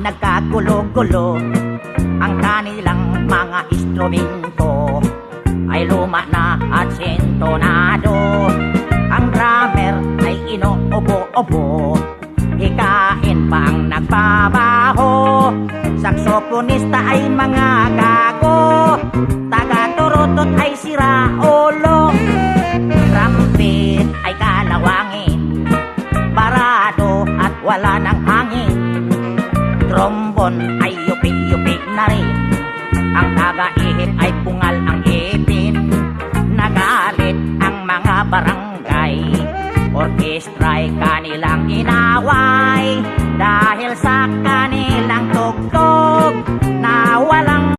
nagkagulo-gulo. Ang kanilang mga instrumento ay luma na at sintonado. Ang drummer ay inuubo-ubo, hikain pa ang nagbabaho. Saksoponista ay mga gago, taga-turutot ay sira ulo. Trumpet ay kalawangin, parado at wala ng hangin. Trombon ay yupi-yupi na rin, ang taga-ihip ay pungal ang ipin. Nagalit ang mga barangay, orkestra'y kanilang inaway dahil sa